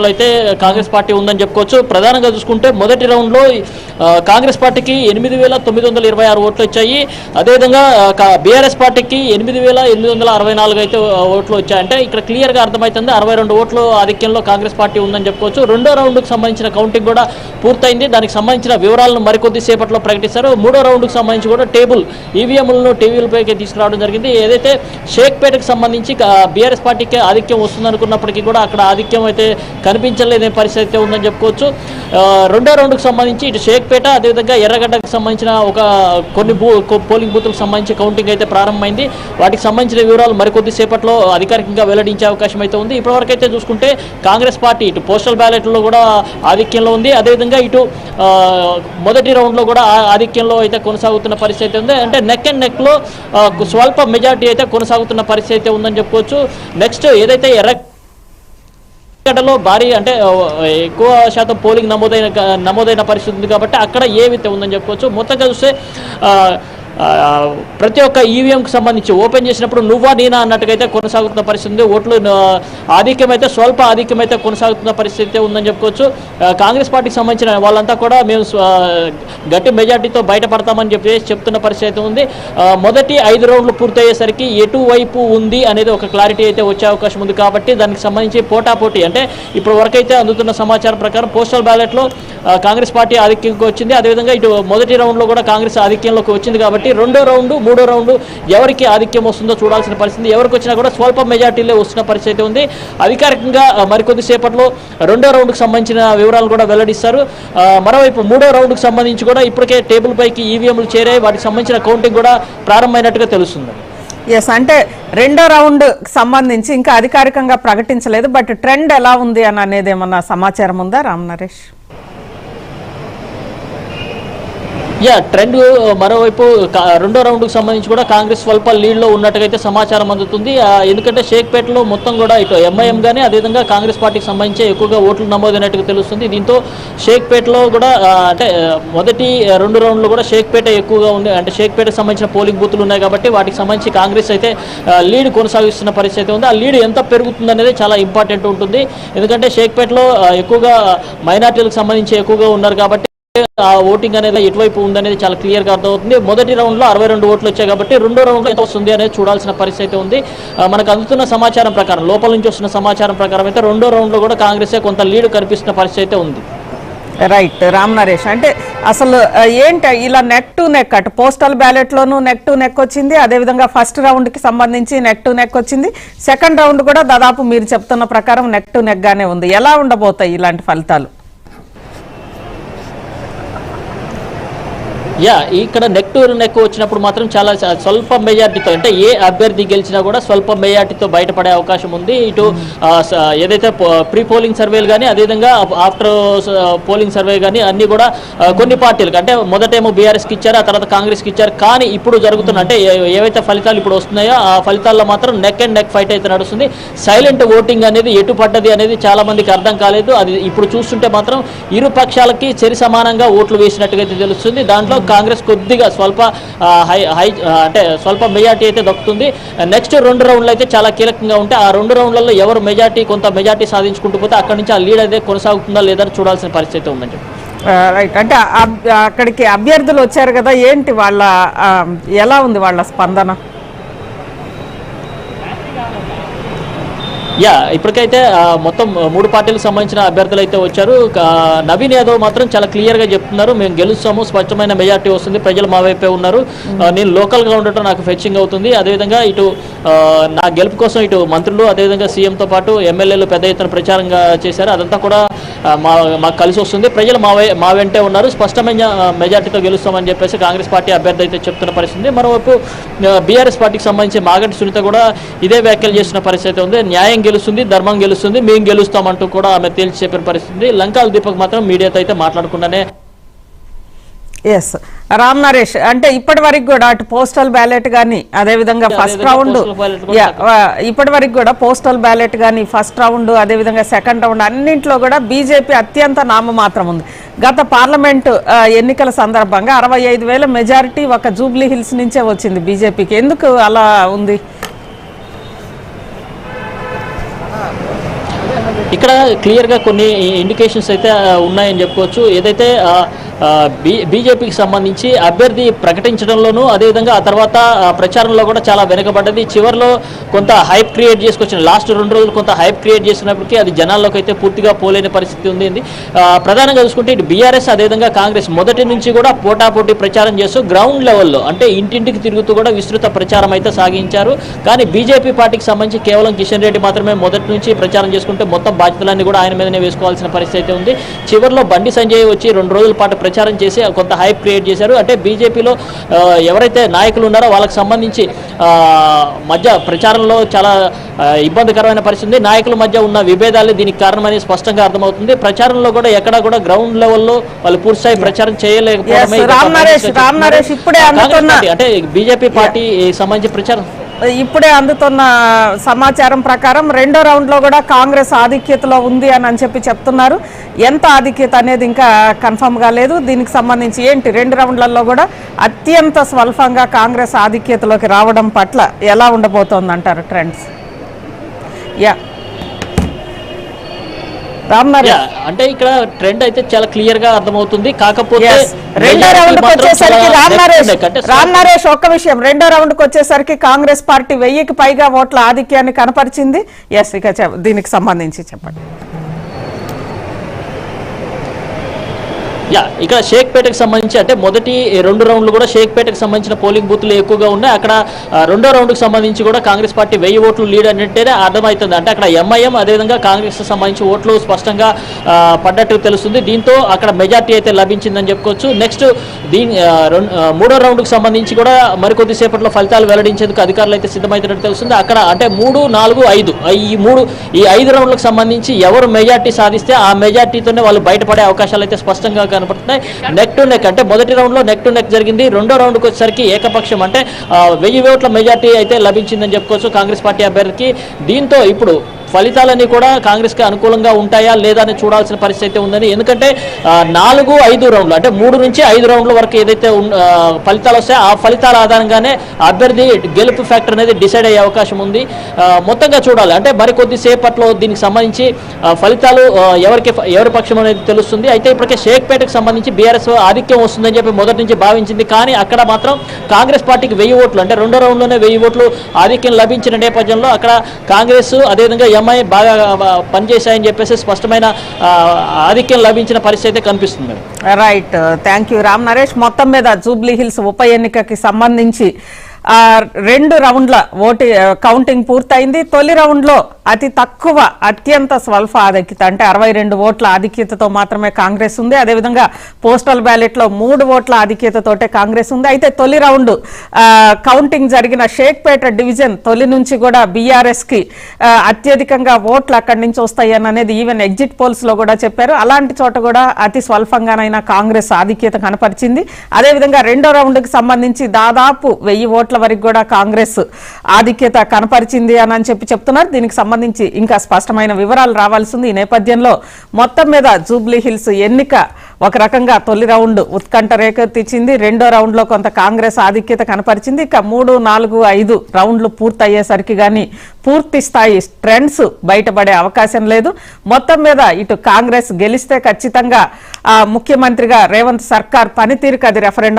అయితే కాంగ్రెస్ పార్టీ ఉందని చెప్పుకోవచ్చు. ప్రధానంగా చూసుకుంటే మొదటి రౌండ్లో కాంగ్రెస్ పార్టీకి 8,926 ఓట్లు వచ్చాయి. అదేవిధంగా బీఆర్ఎస్ పార్టీకి 8,864 అయితే ఓట్లు వచ్చాయి. అంటే ఇక్కడ క్లియర్గా అర్థమవుతుంది 62 ఓట్లు ఆధిక్యంలో కాంగ్రెస్ పార్టీ ఉందని చెప్పుకోవచ్చు. రెండో రౌండ్కి సంబంధించిన కౌంటింగ్ కూడా పూర్తయింది. దానికి సంబంధించిన వివరాలను మరికొద్ది సేపట్లో ప్రకటిస్తారు. మూడో రౌండ్కి సంబంధించి కూడా ఈవీఎంలను టీవీలపైకి తీసుకురావడం జరిగింది. ఏదైతే షేక్పేటకు సంబంధించి బీఆర్ఎస్ పార్టీకి ఆధిక్యం వస్తుందనుకున్నప్పటికీ కూడా అక్కడ ఆధిక్యం అయితే కనిపించలేదే పరిస్థితి ఉందని చెప్పుకోవచ్చు. రెండో రౌండ్కి సంబంధించి ఇటు షేక్పేట అదేవిధంగా ఎర్రగడ్డకు సంబంధించిన కొన్ని పోలింగ్ బూత్లకు సంబంధించి కౌంటింగ్ అయితే ప్రారంభమైంది. వాటికి సంబంధించిన వివరాలు మరికొద్ది సేపట్లో అధికారికంగా వెల్లడించే అవకాశం అయితే ఉంది. ఇప్పటివరకు అయితే చూసుకుంటే కాంగ్రెస్ పార్టీ ఇటు పోస్టల్ బ్యాలెట్లో కూడా ఆధిక్యంలో ఉంది. అదేవిధంగా ఇటు మొదటి రౌండ్లో కూడా ఆధిక్యంలో అయితే కొనసాగుతున్న పరిస్థితి ఉంది. అంటే నెక్ అండ్ నెక్లో స్వల్ప మెజార్టీ అయితే కొనసాగుతున్న పరిస్థితి అయితే ఉందని చెప్పుకోవచ్చు. నెక్స్ట్ ఏదైతే ఎర్రగడ్డలో భారీ అంటే ఎక్కువ శాతం పోలింగ్ నమోదైన పరిస్థితి ఉంది కాబట్టి అక్కడ ఏవైతే ఉందని చెప్పుకోవచ్చు. మొత్తంగా చూస్తే ప్రతి ఒక్క ఈవీఎంకి సంబంధించి ఓపెన్ చేసినప్పుడు నువ్వా నేనా అన్నట్టుగా కొనసాగుతున్న పరిస్థితి ఉంది. ఓట్లు ఆధిక్యం అయితే స్వల్ప ఆధిక్యం అయితే కొనసాగుతున్న పరిస్థితి ఉందని చెప్పుకోవచ్చు. కాంగ్రెస్ పార్టీకి సంబంధించిన వాళ్ళంతా కూడా మేము గట్టి మెజార్టీతో బయటపడతామని చెప్తున్న పరిస్థితి ఉంది. మొదటి 5 రౌండ్లు పూర్తయ్యేసరికి ఎటువైపు ఉంది అనేది ఒక క్లారిటీ అయితే వచ్చే అవకాశం ఉంది. కాబట్టి దానికి సంబంధించి పోటాపోటీ అంటే ఇప్పుడు వరకైతే అందుతున్న సమాచారం ప్రకారం పోస్టల్ బ్యాలెట్లో కాంగ్రెస్ పార్టీ ఆధిక్యంకి వచ్చింది. అదేవిధంగా ఇటు మొదటి రౌండ్లో కూడా కాంగ్రెస్ ఆధిక్యంలోకి వచ్చింది. కాబట్టి రెండో రౌండ్ మూడో రౌండ్ ఎవరికి ఆధిక్యం వస్తుందో చూడాల్సిన పరిస్థితి. ఎవరికి వచ్చినా కూడా స్వల్ప మెజార్టీలో వస్తున్న పరిస్థితి ఉంది. అధికారికంగా మరికొద్ది సేపట్లో రెండో రౌండ్కి సంబంధించిన వివరాలు కూడా వెల్లడిస్తారు. మరోవైపు మూడో రౌండ్కి సంబంధించి కూడా ఇప్పటికే టేబుల్ పైకి ఈవీఎంలు చేరాయి. వాటికి సంబంధించిన కౌంటింగ్ కూడా ప్రారంభమైనట్టుగా తెలుస్తుంది. ఎస్, అంటే రెండో రౌండ్ సంబంధించి ఇంకా అధికారికంగా ప్రకటించలేదు. బట్ ట్రెండ్ ఎలా ఉంది అని అనేది ఏమన్నా సమాచారం ఉందా రామ్ నరేష్? ట్రెండ్ మరోవైపు రెండో రౌండ్కి సంబంధించి కూడా కాంగ్రెస్ స్వల్ప లీడ్లో ఉన్నట్టుగా సమాచారం అందుతుంది. ఎందుకంటే షేక్పేటలో మొత్తం కూడా ఇటు ఎంఐఎం కానీ అదేవిధంగా కాంగ్రెస్ పార్టీకి సంబంధించి ఎక్కువగా ఓట్లు నమోదైనట్టుగా తెలుస్తుంది. దీంతో షేక్పేటలో కూడా అంటే మొదటి 2 రౌండ్లు కూడా షేక్పేట ఎక్కువగా ఉంది. అంటే షేక్పేటకు సంబంధించిన పోలింగ్ బూతులు ఉన్నాయి కాబట్టి వాటికి సంబంధించి కాంగ్రెస్ అయితే లీడ్ కొనసాగిస్తున్న పరిస్థితి ఉంది. ఆ లీడ్ ఎంత పెరుగుతుంది అనేది చాలా ఇంపార్టెంట్ ఉంటుంది. ఎందుకంటే షేక్పేటలో ఎక్కువగా మైనార్టీలకు సంబంధించి ఎక్కువగా ఉన్నారు కాబట్టి ఆ ఓటింగ్ అనేది ఎటువైపు ఉందనేది చాలా క్లియర్గా అర్థమవుతుంది. మొదటి రౌండ్లో 62 ఓట్లు వచ్చాయి కాబట్టి రెండో రౌండ్లో ఎంత వస్తుంది అనేది చూడాల్సిన పరిస్థితి ఉంది. మనకు అందుతున్న సమాచారం ప్రకారం లోపల నుంచి వస్తున్న సమాచారం ప్రకారం అయితే రెండో రౌండ్లో కూడా కాంగ్రెసే కొంత లీడ్ కనిపిస్తున్న పరిస్థితి ఉంది. రైట్ రామ్ నరేష్, అంటే అసలు ఏంటి ఇలా నెక్ టు నెక్ అటు పోస్టల్ బ్యాలెట్లోనూ నెక్ టు నెక్ వచ్చింది. అదేవిధంగా ఫస్ట్ రౌండ్కి సంబంధించి నెక్ టు నెక్ వచ్చింది. సెకండ్ రౌండ్ కూడా దాదాపు మీరు చెప్తున్న ప్రకారం నెక్ టు నెక్ గానే ఉంది. ఎలా ఉండబోతాయి ఇలాంటి ఫలితాలు? ఇక్కడ నెక్ టు నెక్ వచ్చినప్పుడు మాత్రం చాలా స్వల్ప మెజార్టీతో అంటే ఏ అభ్యర్థి గెలిచినా కూడా స్వల్ప మెజార్టీతో బయటపడే అవకాశం ఉంది. ఇటు ఏదైతే ప్రీ పోలింగ్ సర్వేలు కానీ అదేవిధంగా ఆఫ్టర్ పోలింగ్ సర్వే కానీ అన్నీ కూడా కొన్ని పార్టీలకు అంటే మొదటేమో బీఆర్ఎస్కి ఇచ్చారు, ఆ తర్వాత కాంగ్రెస్కి ఇచ్చారు. కానీ ఇప్పుడు జరుగుతున్న అంటే ఏవైతే ఫలితాలు ఇప్పుడు వస్తున్నాయో ఆ ఫలితాల్లో మాత్రం నెక్ అండ్ నెక్ ఫైట్ అయితే నడుస్తుంది. సైలెంట్ ఓటింగ్ అనేది ఎటు పడ్డది అనేది చాలా మందికి అర్థం కాలేదు. అది ఇప్పుడు చూస్తుంటే మాత్రం ఇరు పక్షాలకి సరి సమానంగా ఓట్లు వేసినట్టుగా అయితే తెలుస్తుంది. దాంట్లో కాంగ్రెస్ కొద్దిగా స్వల్ప మెజార్టీ అయితే దక్కుతుంది. నెక్స్ట్ 2 రౌండ్లు అయితే చాలా కీలకంగా ఉంటాయి. ఆ 2 రౌండ్లలో ఎవరు కొంత మెజార్టీ సాధించుకుంటూ పోతే అక్కడి నుంచి ఆ లీడ్ అయితే కొనసాగుతుందా లేదా చూడాల్సిన పరిస్థితి ఉందని చెప్పి. రైట్, అంటే అక్కడికి అభ్యర్థులు వచ్చారు కదా, ఏంటి వాళ్ళ ఎలా ఉంది వాళ్ళ స్పందన? ఇప్పటికైతే మొత్తం 3 పార్టీలకు సంబంధించిన అభ్యర్థులు అయితే వచ్చారు. నవీన్ యాదవ్ మాత్రం చాలా క్లియర్గా చెప్తున్నారు, మేము గెలుస్తాము, స్పష్టమైన మెజార్టీ వస్తుంది, ప్రజలు మా వైపే ఉన్నారు, నేను లోకల్గా ఉండటం నాకు ఫెచ్చింగ్ అవుతుంది. అదేవిధంగా ఇటు నా గెలుపు కోసం ఇటు మంత్రులు అదేవిధంగా సీఎంతో పాటు ఎమ్మెల్యేలు పెద్ద ఎత్తున ప్రచారంగా చేశారు. అదంతా కూడా మాకు కలిసి వస్తుంది, ప్రజలు మా వెంటే ఉన్నారు, స్పష్టమైన మెజార్టీతో గెలుస్తామని చెప్పేసి కాంగ్రెస్ పార్టీ అభ్యర్థి అయితే చెప్తున్న పరిస్థితి. మరోవైపు బీఆర్ఎస్ పార్టీకి సంబంధించి మాగంటి సునీత కూడా ఇదే వ్యాఖ్యలు చేస్తున్న పరిస్థితి ఉంది. న్యాయం గెలుస్తుంది, ధర్మం గెలుస్తుంది, మేము గెలుస్తామంటూ కూడా ఆమె తేల్చి చెప్పిన పరిస్థితి. లంకాల దీపక్ మాత్రం మీడియాతో అయితే మాట్లాడకుండానే ఎస్ రామ్ నరేష్, అంటే ఇప్పటి వరకు కూడా అటు పోస్టల్ బ్యాలెట్ కానీ అదేవిధంగా ఫస్ట్ రౌండ్ ఇప్పటి వరకు కూడా పోస్టల్ బ్యాలెట్ కానీ ఫస్ట్ రౌండ్ అదేవిధంగా సెకండ్ రౌండ్ అన్నింటిలో కూడా బీజేపీ అత్యంత నామమాత్రం ఉంది. గత పార్లమెంటు ఎన్నికల సందర్భంగా 65,000 మెజారిటీ ఒక జూబ్లీ హిల్స్ నుంచే వచ్చింది బీజేపీకి. ఎందుకు అలా ఉంది? ఇక్కడ క్లియర్గా కొన్ని ఇండికేషన్స్ అయితే ఉన్నాయని చెప్పుకోవచ్చు. ఏదైతే బీజేపీకి సంబంధించి అభ్యర్థి ప్రకటించడంలోనూ అదేవిధంగా ఆ తర్వాత ప్రచారంలో కూడా చాలా వెనుకబడ్డది. చివరిలో కొంత హైప్ క్రియేట్ చేసుకొచ్చిన లాస్ట్ 2 రోజులు కొంత హైప్ క్రియేట్ చేసినప్పటికీ అది జనాల్లోకి అయితే పూర్తిగా పోలేని పరిస్థితి ఉంది. ప్రధానంగా చూసుకుంటే ఇటు బీఆర్ఎస్ అదేవిధంగా కాంగ్రెస్ మొదటి నుంచి కూడా పోటాపోటీ ప్రచారం చేస్తూ గ్రౌండ్ లెవెల్లో అంటే ఇంటింటికి తిరుగుతూ కూడా విస్తృత ప్రచారం అయితే సాగించారు. కానీ బీజేపీ పార్టీకి సంబంధించి కేవలం కిషన్ రెడ్డి మాత్రమే మొదటి నుంచి ప్రచారం చేసుకుంటే మొత్తం బాధ్యతలన్నీ కూడా ఆయన మీదనే వేసుకోవాల్సిన పరిస్థితి అయితే ఉంది. చివరిలో బండి సంజయ్ వచ్చి 2 రోజుల పాటు ప్రచారం చేసి కొంత హైప్ క్రియేట్ చేశారు. అంటే బీజేపీలో ఎవరైతే నాయకులు ఉన్నారో వాళ్ళకి సంబంధించి మధ్య ప్రచారంలో చాలా ఇబ్బందికరమైన పరిస్థితి ఉంది. నాయకుల మధ్య ఉన్న విభేదాలు దీనికి కారణమని స్పష్టంగా అర్థమవుతుంది. ప్రచారంలో కూడా ఎక్కడ కూడా గ్రౌండ్ లెవెల్లో వాళ్ళు పూర్తిస్థాయి ప్రచారం చేయలేకపోవడమే అంటే బీజేపీ పార్టీ సంబంధించి ప్రచారం ఇప్పుడే అందుతున్న సమాచారం ప్రకారం 2వ రౌండ్లో కూడా కాంగ్రెస్ ఆధిక్యతలో ఉంది అని చెప్పి చెప్తున్నారు. ఎంత ఆధిక్యత అనేది ఇంకా కన్ఫర్మ్గా లేదు. దీనికి సంబంధించి ఏంటి 2 రౌండ్లలో కూడా అత్యంత స్వల్పంగా కాంగ్రెస్ ఆధిక్యతలోకి రావడం పట్ల ఎలా ఉండబోతోంది అంటారు ట్రెండ్స్? అంటే ఇక్కడ ట్రెండ్ అయితే చాలా క్లియర్ గా అర్థమవుతుంది. కాకపోతే 2వ రౌండ్కి వచ్చేసరికి రామ్ నరేష్ ఒక్క విషయం, 2వ రౌండ్కి వచ్చేసరికి కాంగ్రెస్ పార్టీ 1000కి పైగా ఓట్ల ఆధిక్యాన్ని కనపరిచింది. ఇక దీనికి సంబంధించి చెప్పండి. ఇక్కడ షేక్పేటకు సంబంధించి అంటే మొదటి 2 రౌండ్లు కూడా షేక్పేటకు సంబంధించిన పోలింగ్ బూత్లు ఎక్కువగా ఉన్నాయి. అక్కడ 2వ రౌండ్కి సంబంధించి కూడా కాంగ్రెస్ పార్టీ 1000 ఓట్లు లీడ్ అన్నట్టేనే అర్థమవుతుంది. అంటే అక్కడ ఎంఐఎం అదేవిధంగా కాంగ్రెస్ సంబంధించి ఓట్లు స్పష్టంగా పడ్డట్టు తెలుస్తుంది. దీంతో అక్కడ మెజార్టీ అయితే లభించిందని చెప్పుకోవచ్చు. నెక్స్ట్ 3వ రౌండ్కి సంబంధించి కూడా మరికొద్దిసేపట్లో ఫలితాలు వెల్లడించేందుకు అధికారులు అయితే సిద్ధమవుతున్నట్టు తెలుస్తుంది. అక్కడ అంటే 3, 4, 5 ఈ 5 రౌండ్లకు సంబంధించి ఎవరు మెజార్టీ సాధిస్తే ఆ మెజార్టీతోనే వాళ్ళు బయటపడే అవకాశాలు అయితే స్పష్టంగా కనపడుతున్నాయి. నెక్ టు నెక్ అంటే మొదటి రౌండ్ లో నెక్ టు నెక్ జరిగింది. 2వ రౌండ్కి వచ్చేసరికి ఏకపక్షం అంటే 1000 ఓట్ల మెజార్టీ అయితే లభించిందని చెప్పుకోవచ్చు కాంగ్రెస్ పార్టీ అభ్యర్థికి. దీంతో ఇప్పుడు ఫలితాలన్నీ కూడా కాంగ్రెస్కి అనుకూలంగా ఉంటాయా లేదా అని చూడాల్సిన పరిస్థితి అయితే ఉందని. ఎందుకంటే 4, 5 రౌండ్లు అంటే 3 నుంచి 5 రౌండ్ల వరకు ఏదైతే ఫలితాలు వస్తాయో ఆ ఫలితాల ఆధారంగానే అభ్యర్థి గెలుపు ఫ్యాక్టర్ అనేది డిసైడ్ అయ్యే అవకాశం ఉంది. మొత్తంగా చూడాలి అంటే మరికొద్దిసేపట్లో దీనికి సంబంధించి ఫలితాలు ఎవరి పక్షం అనేది తెలుస్తుంది. అయితే ఇప్పటికే షేక్పేటకు సంబంధించి బీఆర్ఎస్ ఆధిక్యం వస్తుందని చెప్పి మొదటి నుంచి భావించింది. కానీ అక్కడ మాత్రం కాంగ్రెస్ పార్టీకి 1000 ఓట్లు అంటే 2వ రౌండ్లోనే 1000 ఓట్లు ఆధిక్యం లభించిన నేపథ్యంలో అక్కడ కాంగ్రెస్ అదేవిధంగా ఎంఐ బాగా పనిచేశాయని చెప్పేసి స్పష్టమైన ఆధిక్యం లభించిన పరిస్థితి కనిపిస్తుంది. Right, thank you Ram Naresh. మొత్తం మీద జూబ్లీ హిల్స్ ఉప ఎన్నికకి సంబంధించి 2 రౌండ్ల కౌంటింగ్ పూర్తయింది. తొలి రౌండ్లో అతి తక్కువ అత్యంత స్వల్ప ఆధిక్యత అంటే 62 ఓట్ల ఆధిక్యతతో మాత్రమే కాంగ్రెస్ ఉంది. అదేవిధంగా పోస్టల్ బ్యాలెట్లో 3 ఓట్ల ఆధిక్యతతోటే కాంగ్రెస్ ఉంది. అయితే తొలి రౌండ్ కౌంటింగ్ జరిగిన షేక్పేట డివిజన్ తొలి నుంచి కూడా బీఆర్ఎస్ కి అత్యధికంగా ఓట్లు అక్కడి నుంచి వస్తాయి అనేది ఈవెన్ ఎగ్జిట్ పోల్స్ లో కూడా చెప్పారు. అలాంటి చోట కూడా అతి స్వల్పంగానైనా కాంగ్రెస్ ఆధిక్యత కనపరిచింది. అదేవిధంగా 2వ రౌండ్కి సంబంధించి దాదాపు 1000 ఓట్ల వరకు కూడా కాంగ్రెస్ ఆధిక్యత కనపరిచింది అని చెప్తున్నారు. దీనికి సంబంధించి ఇంకా స్పష్టమైన వివరాలు రావాల్సింది. ఈ నేపథ్యంలో మొత్తం మీద జూబ్లీ హిల్స్ ఎన్నిక ఒక రకంగా తొలి రౌండ్ ఉత్కంఠ రేకెత్తించింది. 2వ రౌండ్ లో కొంత కాంగ్రెస్ ఆధిక్యత కనపరిచింది. ఇక 3, 4, 5 రౌండ్లు పూర్తయ్యేసరికి కానీ పూర్తి స్థాయి ట్రెండ్స్ బయటపడే అవకాశం లేదు. మొత్తం మీద ఇటు కాంగ్రెస్ గెలిస్తే ఖచ్చితంగా ముఖ్యమంత్రిగా రేవంత్ సర్కార్ పనితీరుకు అది రెఫరెండం